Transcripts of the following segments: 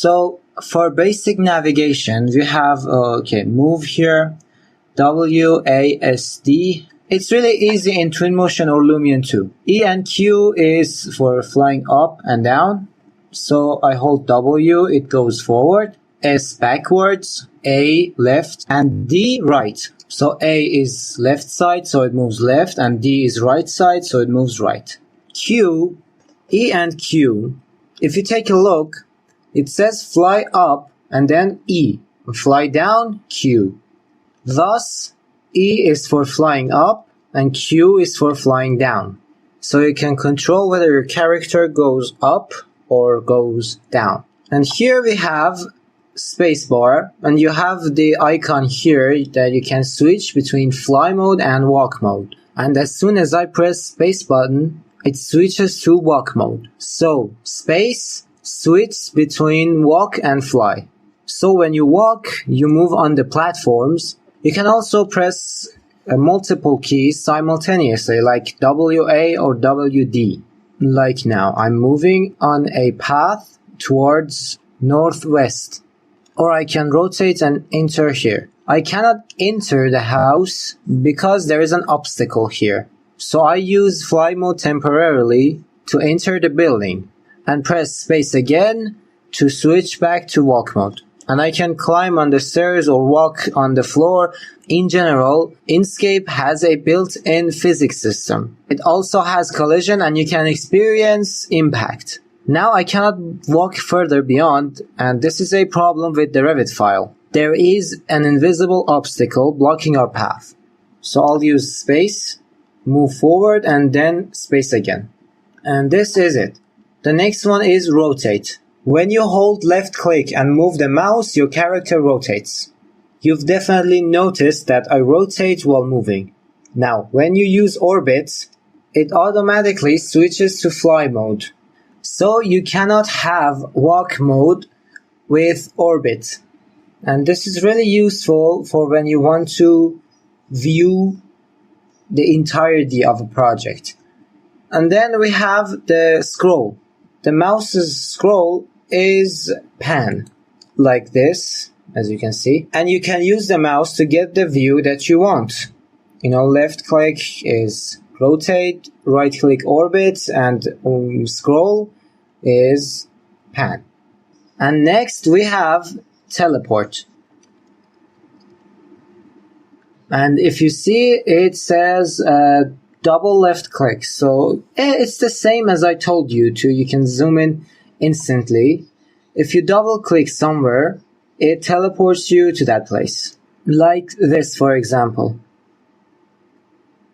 So for basic navigation, we have, move here, WASD. It's really easy in Twinmotion or Lumion too. E and Q is for flying up and down. So I hold W, it goes forward. S backwards, A left, and D right. So A is left side, so it moves left, and D is right side, so it moves right. Q, E and Q, if you take a look, it says fly up and then E. Fly down, Q. Thus, E is for flying up and Q is for flying down. So you can control whether your character goes up or goes down. And here we have spacebar, and you have the icon here that you can switch between fly mode and walk mode. And as soon as I press space button, it switches to walk mode. So space switch between walk and fly. So when you walk, you move on the platforms. You can also press multiple keys simultaneously, like WA or WD. Like now, I'm moving on a path towards northwest. Or I can rotate and enter here. I cannot enter the house because there is an obstacle here. So I use fly mode temporarily to enter the building and press space again to switch back to walk mode. And I can climb on the stairs or walk on the floor. In general, Enscape has a built-in physics system. It also has collision and you can experience impact. Now I cannot walk further beyond, and this is a problem with the Revit file. There is an invisible obstacle blocking our path. So I'll use space, move forward, and then space again. And this is it. The next one is rotate. When you hold left click and move the mouse, your character rotates. You've definitely noticed that I rotate while moving. Now, when you use orbit, it automatically switches to fly mode. So you cannot have walk mode with orbit. And this is really useful for when you want to view the entirety of a project. And then we have the scroll. The mouse's scroll is pan, like this, as you can see. And you can use the mouse to get the view that you want. Left click is rotate, right click orbit, and scroll is pan. And next we have teleport. And if you see, it says double left click. So it's the same as I told you to. You can zoom in instantly. If you double click somewhere, it teleports you to that place. Like this, for example.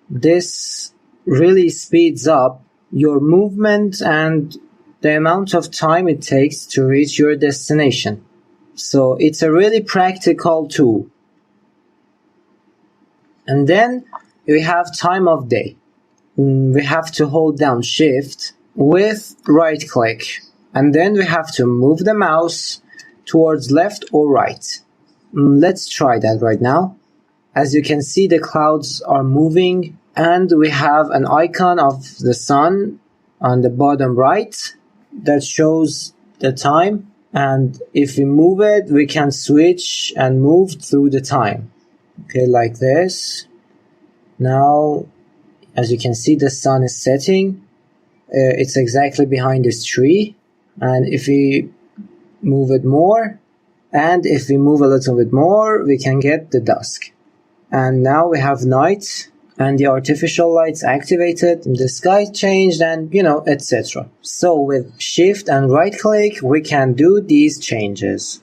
This really speeds up your movement and the amount of time it takes to reach your destination. So it's a really practical tool. And then we have time of day. We have to hold down shift with right click. And then we have to move the mouse towards left or right. Let's try that right now. As you can see, the clouds are moving and we have an icon of the sun on the bottom right that shows the time. And if we move it, we can switch and move through the time. Okay, like this. Now, as you can see, the sun is setting. It's exactly behind this tree. And if we move it more, and if we move a little bit more, we can get the dusk. And now we have night, and the artificial lights activated, the sky changed, and etc. So with shift and right click, we can do these changes.